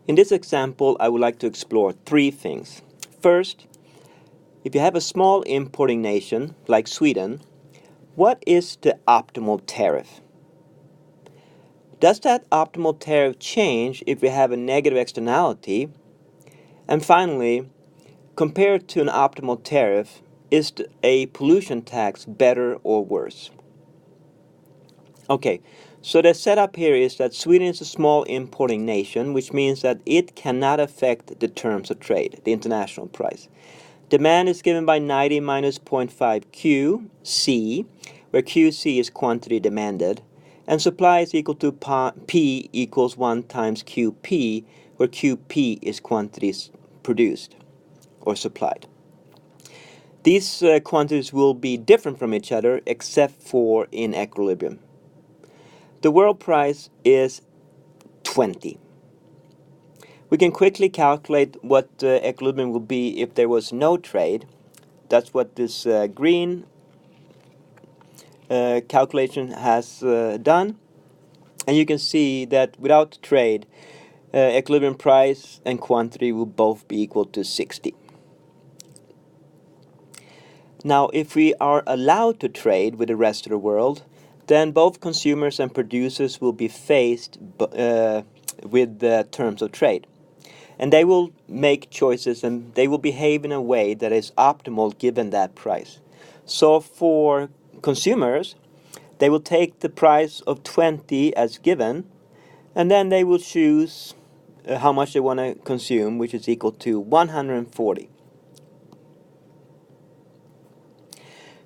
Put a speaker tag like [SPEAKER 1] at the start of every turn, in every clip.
[SPEAKER 1] In this example, I would like to explore three things. First, if you have a small importing nation like Sweden, what is the optimal tariff? Does that optimal tariff change if we have a negative externality? And finally, compared to an optimal tariff, is a pollution tax better or worse? Okay, so the setup here is that Sweden is a small importing nation, which means that it cannot affect the terms of trade, the international price. Demand is given by 90 minus 0.5 QC, where QC is quantity demanded, and supply is equal to P equals 1 times QP, where QP is quantities produced or supplied. These quantities will be different from each other except for in equilibrium. The world price is 20. We can quickly calculate what equilibrium will be if there was no trade. That's what this green calculation has done. And you can see that without trade, equilibrium price and quantity will both be equal to 60. Now, if we are allowed to trade with the rest of the world, then both consumers and producers will be faced with the terms of trade. And they will make choices and they will behave in a way that is optimal given that price. So for consumers, they will take the price of 20 as given, and then they will choose how much they want to consume, which is equal to 140.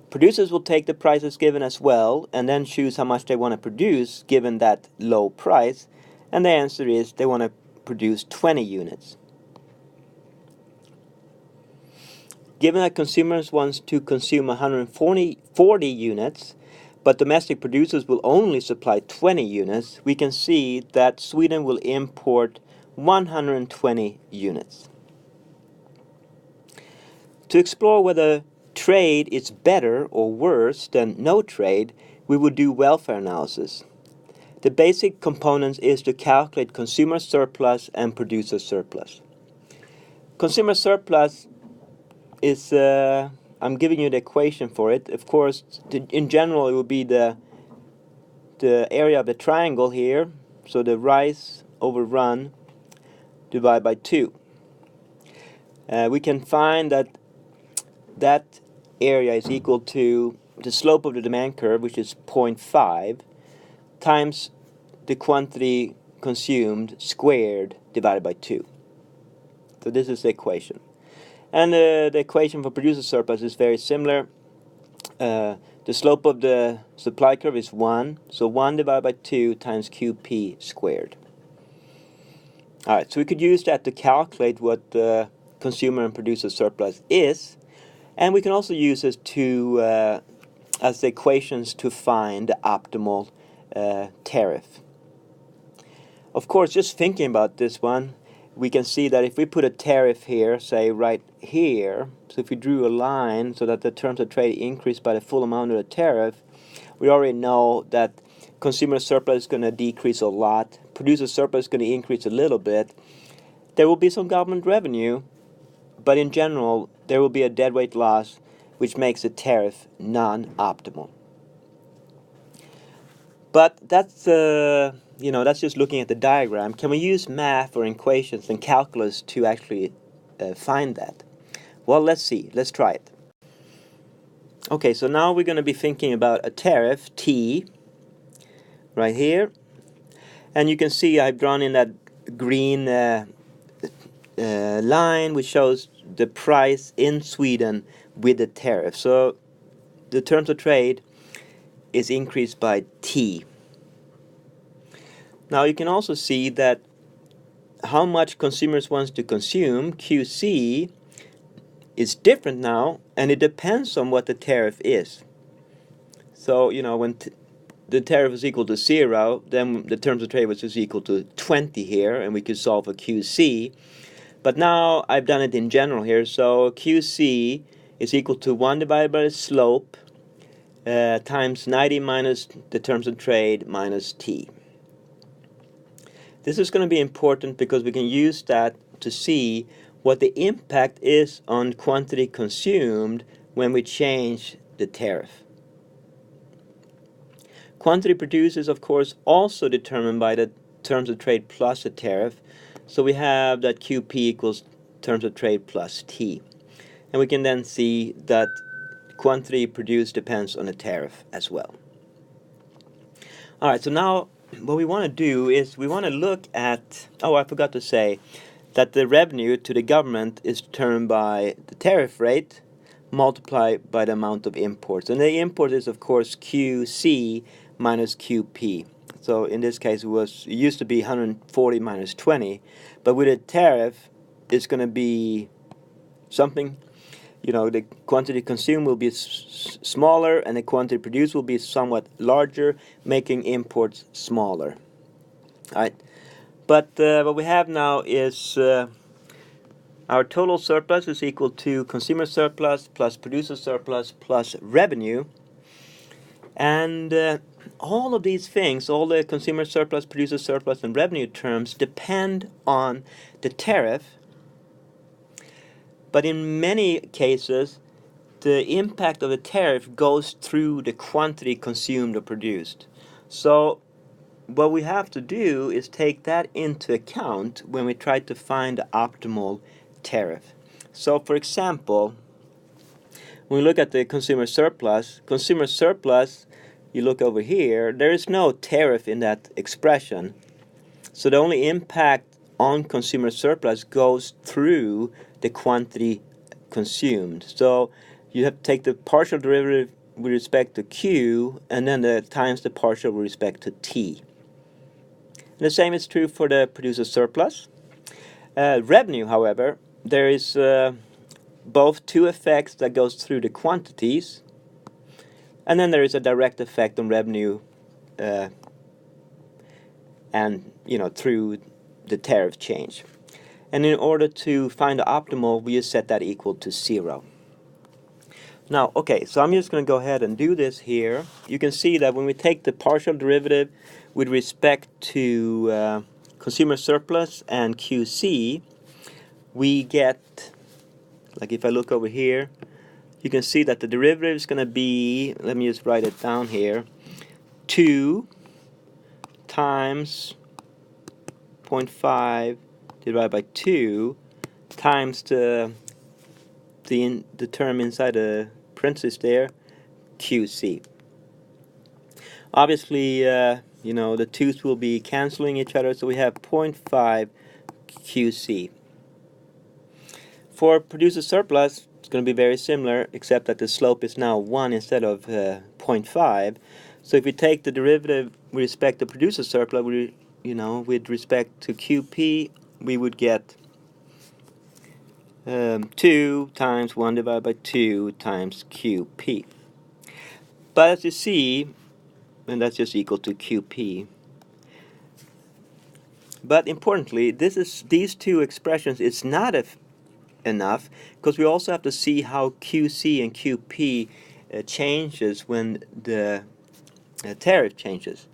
[SPEAKER 1] Producers will take the price as given as well, and then choose how much they want to produce given that low price, and the answer is they want to produce 20 units. Given that consumers want to consume 140 units, but domestic producers will only supply 20 units, we can see that Sweden will import 120 units. To explore whether trade is better or worse than no trade, we would do welfare analysis. The basic components is to calculate consumer surplus and producer surplus. Consumer surplus is, I'm giving you the equation for it. Of course, in general, it would be the area of the triangle here, so the rise over run divided by 2. We can find that area is equal to the slope of the demand curve, which is 0.5, times the quantity consumed squared divided by 2. So this is the equation. And the equation for producer surplus is very similar. The slope of the supply curve is 1, so 1 divided by 2 times QP squared. Alright, so we could use that to calculate what the consumer and producer surplus is. And we can also use it to as the equations to find the optimal tariff. Of course, just thinking about this one, we can see that if we put a tariff here, say right here, so if we drew a line so that the terms of trade increase by the full amount of the tariff, we already know that consumer surplus is going to decrease a lot, producer surplus is going to increase a little bit. There will be some government revenue, but in general, there will be a deadweight loss, which makes the tariff non-optimal. But that's that's just looking at the diagram. Can we use math or equations and calculus to actually find that? Well, let's see. Let's try it. Okay, so now we're going to be thinking about a tariff, T, right here. And you can see I've drawn in that green line, which shows the price in Sweden with the tariff. So the terms of trade is increased by T. Now you can also see that how much consumers want to consume, QC, is different now, and it depends on what the tariff is. So, when the tariff is equal to 0, then the terms of trade was just equal to 20 here, and we could solve for QC. But now I've done it in general here, so QC is equal to 1 divided by the slope times 90 minus the terms of trade minus T. This is going to be important because we can use that to see what the impact is on quantity consumed when we change the tariff. Quantity produced is, of course, also determined by the terms of trade plus a tariff. So we have that QP equals terms of trade plus T. And we can then see that quantity produced depends on the tariff as well. All right, so now what we want to do is we want to look at, oh, I forgot to say that the revenue to the government is determined by the tariff rate multiplied by the amount of imports. And the import is, of course, QC minus QP. So in this case, it used to be 140 minus 20, but with a tariff, it's going to be something. You know, the quantity consumed will be smaller and the quantity produced will be somewhat larger, making imports smaller. All right. But what we have now is our total surplus is equal to consumer surplus plus producer surplus plus revenue. And all of these things, all the consumer surplus, producer surplus, and revenue terms depend on the tariff. But in many cases, the impact of the tariff goes through the quantity consumed or produced. So what we have to do is take that into account when we try to find the optimal tariff. So for example, when we look at the consumer surplus, you look over here, there is no tariff in that expression. So the only impact on consumer surplus goes through the quantity consumed. So you have to take the partial derivative with respect to Q and then times the partial with respect to T. And the same is true for the producer surplus. Revenue, however, there is both two effects that goes through the quantities, and then there is a direct effect on revenue and through the tariff change. And in order to find the optimal, we just set that equal to 0. Now, okay, so I'm just going to go ahead and do this here. You can see that when we take the partial derivative with respect to consumer surplus and QC, we get, like if I look over here, you can see that the derivative is going to be, let me just write it down here, 2 times 0.5 divided by 2 times the term inside the parentheses there, QC. Obviously, the 2's will be canceling each other, so we have 0.5 QC. For producer surplus, it's going to be very similar, except that the slope is now 1 instead of 0.5. So if we take the derivative with respect to producer surplus, with respect to QP, we would get 2 times 1 divided by 2 times QP. But as you see, and that's just equal to QP. But importantly, these two expressions is not enough, because we also have to see how QC and QP changes when the tariff changes.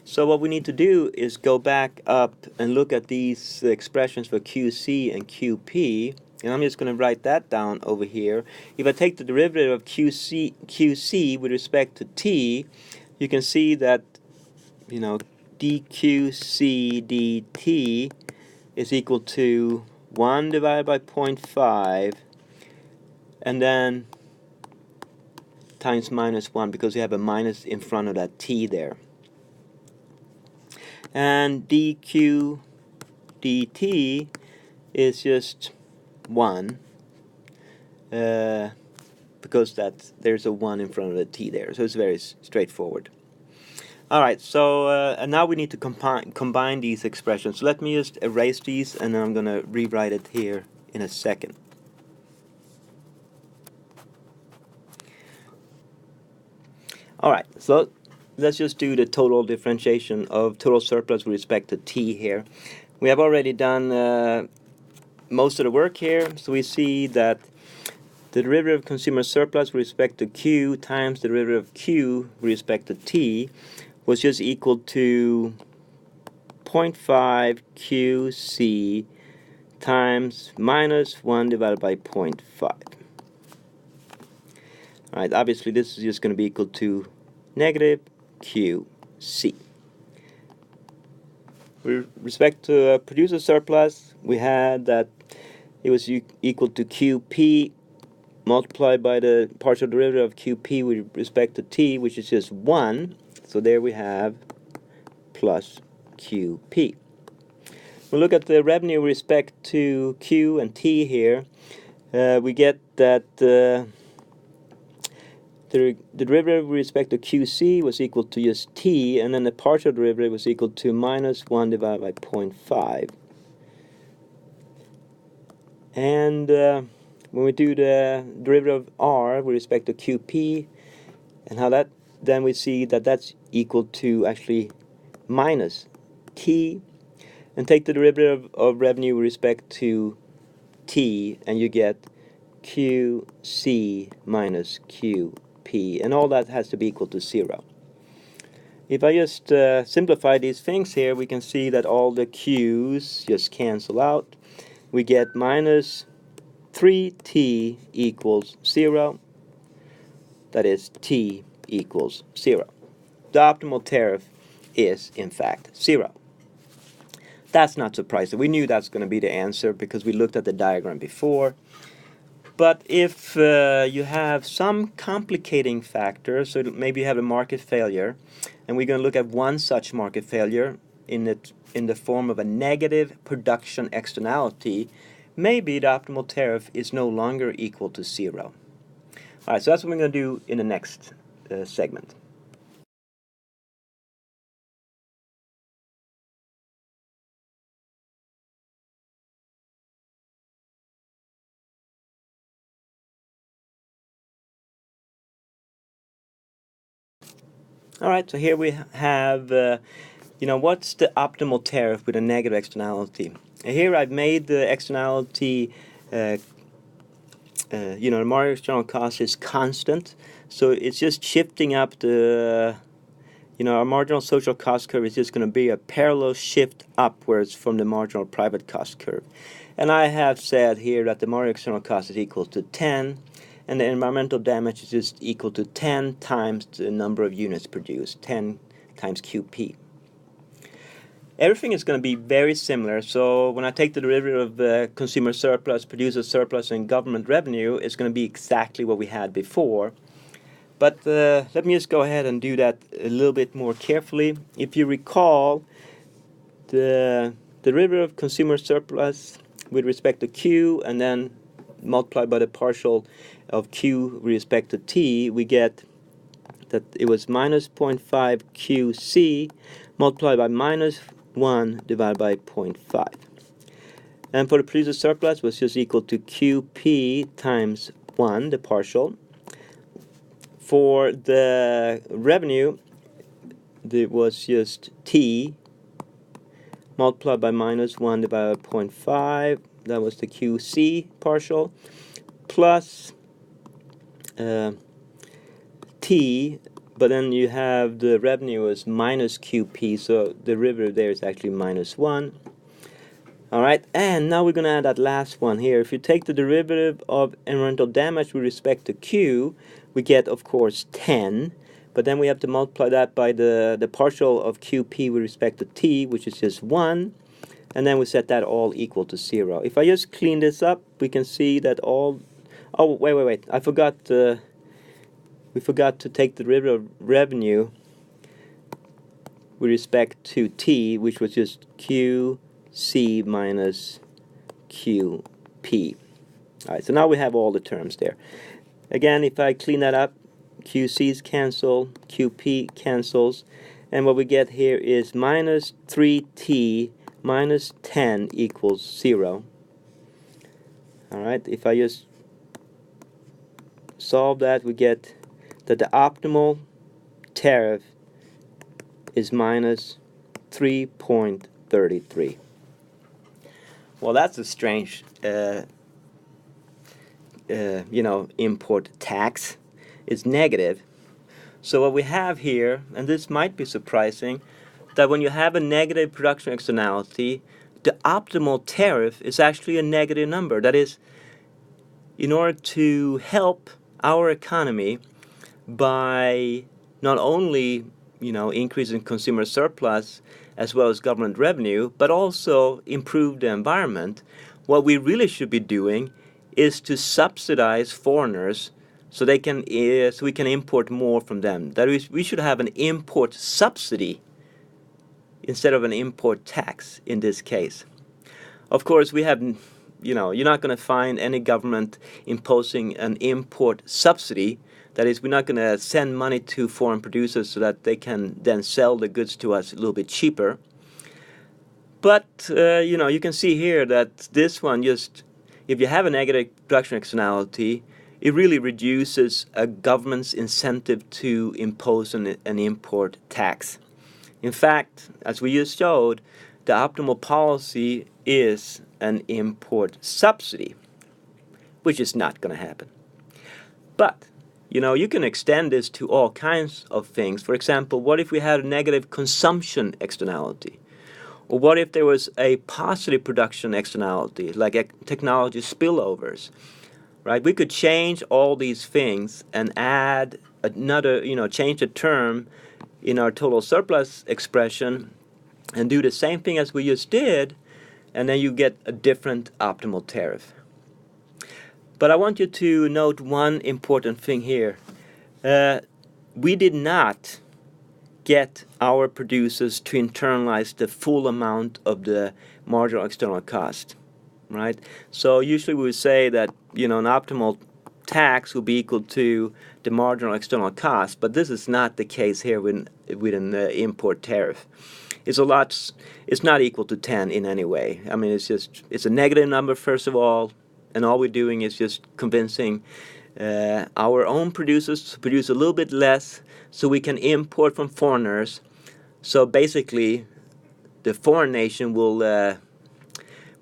[SPEAKER 1] So what we need to do is go back up and look at these expressions for QC and QP, and I'm just going to write that down over here. If I take the derivative of QC with respect to T, you can see that dQC dt is equal to 1 divided by 0.5 and then times minus 1, because we have a minus in front of that T there. And dQ dt is just 1 because there's a 1 in front of the T there, so it's very straightforward. Alright, so and now we need to combine these expressions. So let me just erase these, and then I'm going to rewrite it here in a second. Alright, so let's just do the total differentiation of total surplus with respect to T here. We have already done most of the work here, so we see that the derivative of consumer surplus with respect to Q times the derivative of Q with respect to T was just equal to 0.5 QC times minus 1 divided by 0.5. Alright, obviously this is just going to be equal to negative QC. With respect to producer surplus, we had that it was equal to QP multiplied by the partial derivative of QP with respect to T, which is just 1. So there we have plus QP. We'll look at the revenue with respect to Q and T here. We get that the derivative with respect to QC was equal to just T, and then the partial derivative was equal to minus 1 divided by 0.5. And when we do the derivative of R with respect to QP and how that, then we see that that's equal to actually minus T, and take the derivative of revenue with respect to T, and you get QC minus QP, and all that has to be equal to 0. If I just simplify these things here, we can see that all the Q's just cancel out. We get minus 3T equals 0. That is, T equals 0. The optimal tariff is, in fact, 0. That's not surprising. We knew that's going to be the answer because we looked at the diagram before. But if you have some complicating factor, so maybe you have a market failure, and we're going to look at one such market failure in the form of a negative production externality, maybe the optimal tariff is no longer equal to 0. All right, so that's what we're going to do in the next segment. All right, so here we have, what's the optimal tariff with a negative externality? Here I've made the externality, the marginal external cost is constant, so it's just shifting up the, our marginal social cost curve is just going to be a parallel shift upwards from the marginal private cost curve. And I have said here that the marginal external cost is equal to 10, and the environmental damage is just equal to 10 times the number of units produced, 10 times QP. Everything is going to be very similar, so when I take the derivative of consumer surplus, producer surplus, and government revenue, it's going to be exactly what we had before. But let me just go ahead and do that a little bit more carefully. If you recall, the derivative of consumer surplus with respect to Q and then multiplied by the partial of Q with respect to T, we get that it was minus 0.5 QC multiplied by minus 1 divided by 0.5. And for the producer surplus was just equal to QP times 1, the partial. For the revenue, it was just T multiplied by minus 1 divided by 0.5. That was the QC partial, plus T, but then you have the revenue as minus QP, so the derivative there is actually minus 1. Alright, and now we're going to add that last one here. If you take the derivative of environmental damage with respect to Q, we get, of course, 10, but then we have to multiply that by the partial of QP with respect to T, which is just 1. And then we set that all equal to 0. If I just clean this up, we can see that all... Oh, wait. I forgot... we forgot to take the derivative of revenue with respect to T, which was just QC minus QP. All right, so now we have all the terms there. Again, if I clean that up, QC's cancel, QP cancels, and what we get here is minus 3T minus 10 equals 0. Alright, if I just solve that, we get that the optimal tariff is minus 3.33. Well, that's a strange, import tax. It's negative. So what we have here, and this might be surprising, that when you have a negative production externality, the optimal tariff is actually a negative number. That is, in order to help our economy by not only increasing consumer surplus as well as government revenue, but also improve the environment, what we really should be doing is to subsidize foreigners so we can import more from them. That is, we should have an import subsidy instead of an import tax in this case. Of course, we have, you're not going to find any government imposing an import subsidy. That is, we're not going to send money to foreign producers so that they can then sell the goods to us a little bit cheaper. But, you can see here that this one if you have a negative production externality, it really reduces a government's incentive to impose an import tax. In fact, as we just showed, the optimal policy is an import subsidy, which is not going to happen. But, you can extend this to all kinds of things. For example, what if we had a negative consumption externality? Or what if there was a positive production externality, like technology spillovers? Right? We could change all these things and add another, change the term in our total surplus expression and do the same thing as we just did, and then you get a different optimal tariff. But I want you to note one important thing here. We did not get our producers to internalize the full amount of the marginal external cost, right? So usually we would say that, an optimal tax will be equal to the marginal external cost, but this is not the case here with an import tariff. It's not equal to 10 in any way. I mean, it's a negative number, first of all, and all we're doing is just convincing our own producers to produce a little bit less so we can import from foreigners. So basically, the foreign nation will,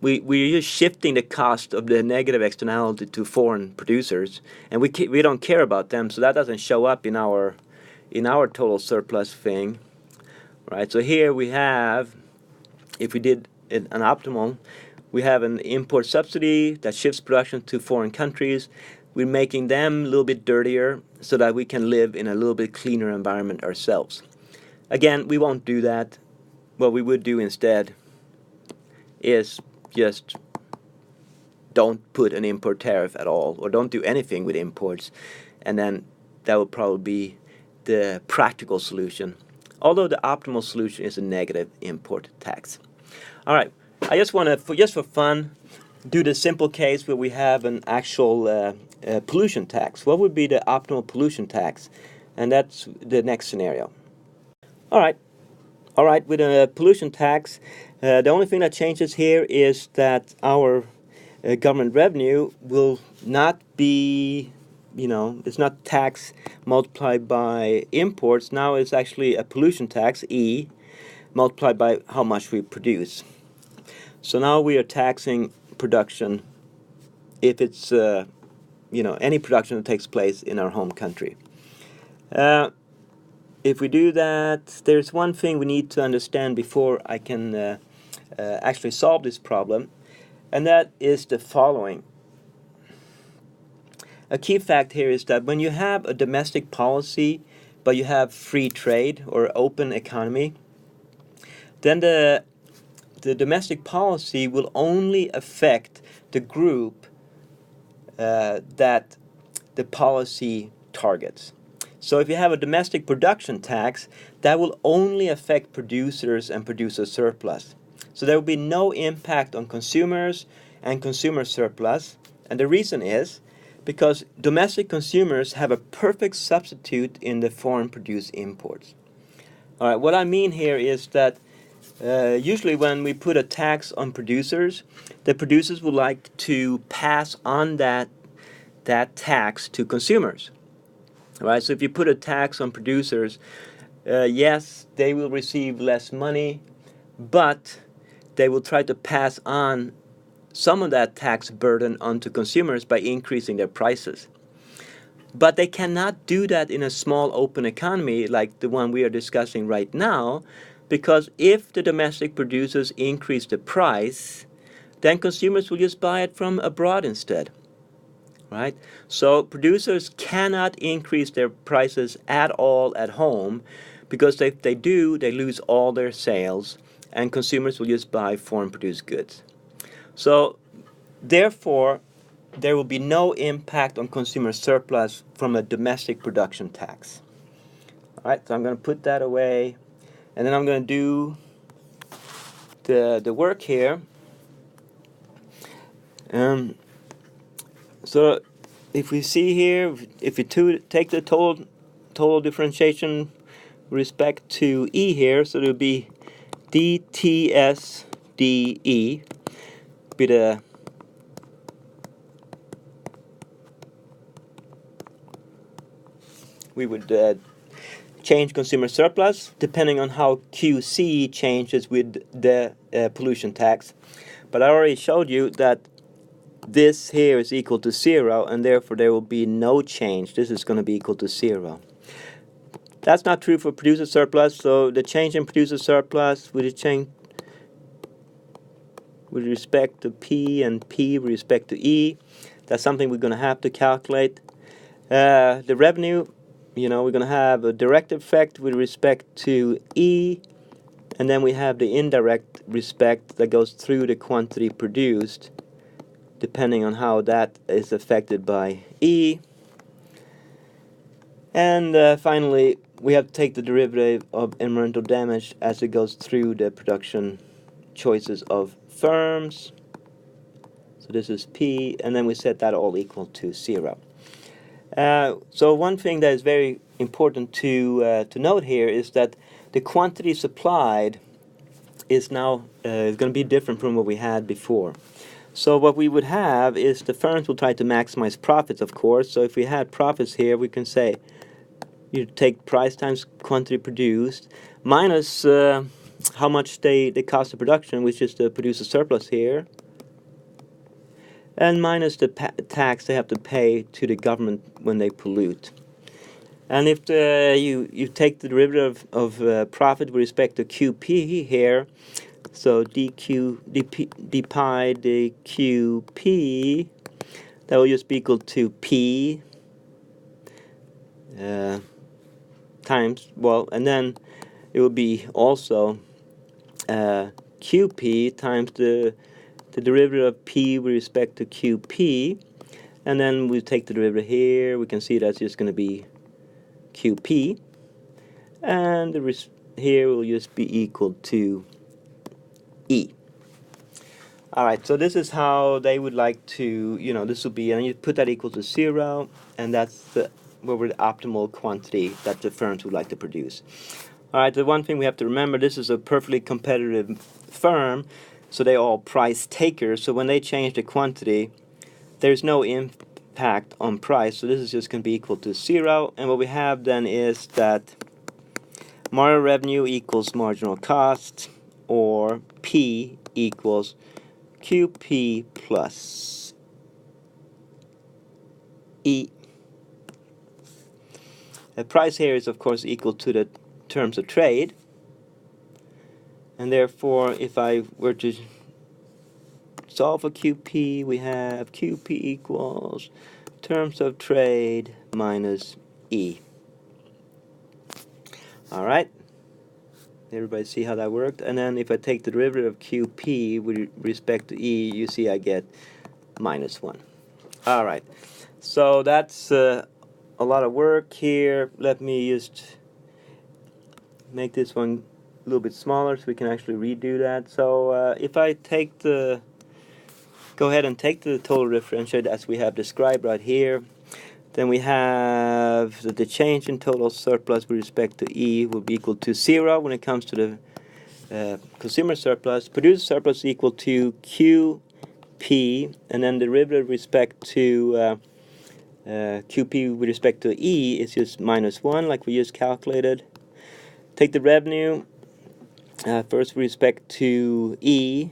[SPEAKER 1] we're just shifting the cost of the negative externality to foreign producers, and we don't care about them, so that doesn't show up in our total surplus thing. Right, so here we have, if we did an optimal, we have an import subsidy that shifts production to foreign countries. We're making them a little bit dirtier so that we can live in a little bit cleaner environment ourselves. Again, we won't do that. What we would do instead is just don't put an import tariff at all, or don't do anything with imports, and then that would probably be the practical solution. Although the optimal solution is a negative import tax. All right, I just want to, just for fun, do the simple case where we have an actual pollution tax. What would be the optimal pollution tax? And that's the next scenario. All right, with a pollution tax, the only thing that changes here is that our government revenue will not be, it's not tax multiplied by imports. Now it's actually a pollution tax, E, multiplied by how much we produce. So now we are taxing production if it's, any production that takes place in our home country. If we do that, there's one thing we need to understand before I can actually solve this problem, and that is the following. A key fact here is that when you have a domestic policy, but you have free trade or open economy, then the domestic policy will only affect the group that the policy targets. So if you have a domestic production tax, that will only affect producers and producer surplus. So there will be no impact on consumers and consumer surplus, and the reason is because domestic consumers have a perfect substitute in the foreign produced imports. All right, what I mean here is that usually when we put a tax on producers, the producers would like to pass on that tax to consumers. All right, so if you put a tax on producers, yes, they will receive less money, but they will try to pass on some of that tax burden onto consumers by increasing their prices. But they cannot do that in a small open economy like the one we are discussing right now, because if the domestic producers increase the price, then consumers will just buy it from abroad instead, right? So producers cannot increase their prices at all at home, because if they do, they lose all their sales, and consumers will just buy foreign-produced goods. So therefore, there will be no impact on consumer surplus from a domestic production tax. All right, so I'm going to put that away, and then I'm going to do the work here. So if we see here, if we take the total differentiation with respect to E here, so it will be dTs dE, be the we would change consumer surplus depending on how QC changes with the pollution tax. But I already showed you that this here is equal to 0, and therefore there will be no change. This is going to be equal to 0. That's not true for producer surplus, so the change in producer surplus with respect to P and P with respect to E, that's something we're going to have to calculate. The revenue, we're going to have a direct effect with respect to E, and then we have the indirect respect that goes through the quantity produced, depending on how that is affected by E. And finally, we have to take the derivative of environmental damage as it goes through the production choices of firms. So this is P, and then we set that all equal to 0. So one thing that is very important to note here is that the quantity supplied is now going to be different from what we had before. So what we would have is the firms will try to maximize profits, of course. So if we had profits here, we can say you take price times quantity produced minus how much they cost of production, which is the producer surplus here, and minus the tax they have to pay to the government when they pollute. And if you take the derivative of profit with respect to QP here, so d pi dQP, that will just be equal to P times, and then it will be also QP times the derivative of P with respect to QP, and then we take the derivative here, we can see that's just going to be QP, and here will just be equal to E. Alright, so this is how they would like to, this will be, and you put that equal to 0, and that's the optimal quantity that the firms would like to produce. Alright, the one thing we have to remember, this is a perfectly competitive firm, so they're all price takers, so when they change the quantity, there's no impact on price, so this is just going to be equal to 0, and what we have then is that marginal revenue equals marginal cost, or P equals QP plus E. The price here is of course equal to the terms of trade, and therefore if I were to solve for QP, we have QP equals terms of trade minus E. Alright, everybody see how that worked? And then if I take the derivative of QP with respect to E, you see I get minus 1. Alright, so that's a lot of work here. Let me just make this one a little bit smaller so we can actually redo that. So if I go ahead and take the total differential as we have described right here, then we have that the change in total surplus with respect to E will be equal to 0 when it comes to the consumer surplus. Producer surplus equal to QP, and then the derivative with respect to QP with respect to E is just minus 1 like we just calculated. Take the revenue first with respect to E,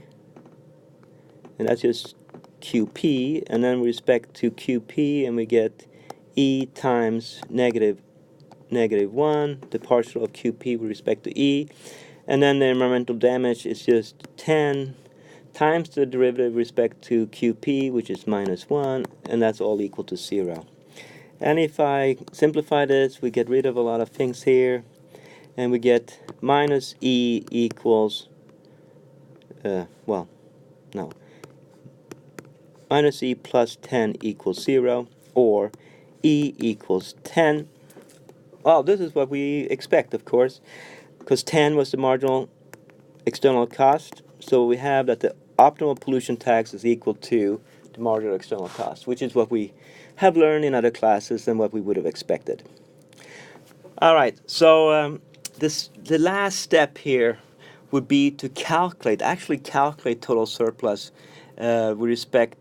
[SPEAKER 1] and that's just QP, and then with respect to QP, and we get E times negative 1, the partial of QP with respect to E, And then the environmental damage is just 10 times the derivative with respect to QP, which is -1, and that's all equal to 0. And if I simplify this, we get rid of a lot of things here, and we get minus E equals, minus E plus 10 equals 0, or E equals 10. Well, this is what we expect, of course, because 10 was the marginal external cost, so we have that the optimal pollution tax is equal to the marginal external cost, which is what we have learned in other classes and what we would have expected. All right, so the last step here would be to actually calculate total surplus with respect,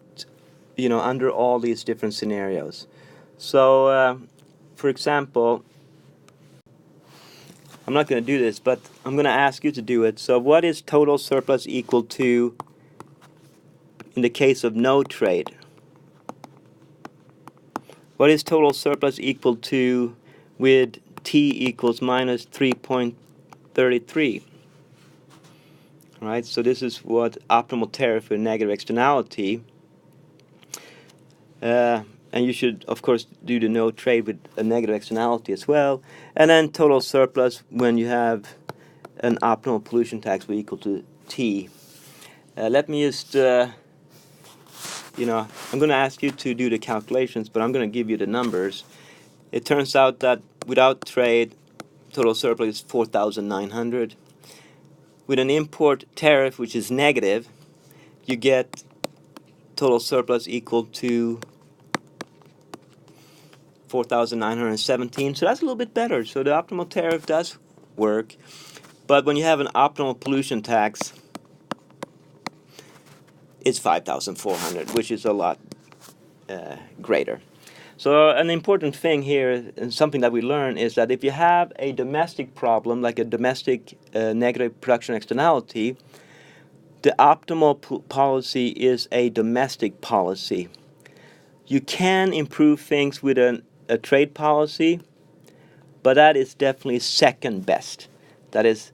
[SPEAKER 1] under all these different scenarios. So, for example, I'm not going to do this, but I'm going to ask you to do it. So what is total surplus equal to in the case of no trade? What is total surplus equal to with T equals minus 3.33? All right, so this is what optimal tariff with negative externality. And you should, of course, do the no trade with a negative externality as well. And then total surplus when you have an optimal pollution tax will equal to T. Let me just, I'm going to ask you to do the calculations, but I'm going to give you the numbers. It turns out that without trade, total surplus is 4,900. With an import tariff, which is negative, you get total surplus equal to 4,917. So that's a little bit better. So the optimal tariff does work. But when you have an optimal pollution tax, it's 5,400, which is a lot greater. So an important thing here, and something that we learn, is that if you have a domestic problem, like a domestic negative production externality, the optimal policy is a domestic policy. You can improve things with a trade policy, but that is definitely second best. That is,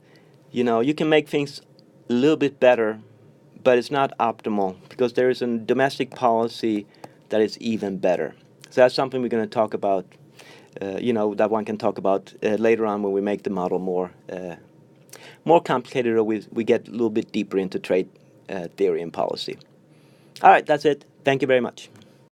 [SPEAKER 1] you can make things a little bit better, but it's not optimal because there is a domestic policy that is even better. So that's something we're going to talk about, that one can talk about later on when we make the model more complicated, or we get a little bit deeper into trade theory and policy. All right, that's it. Thank you very much.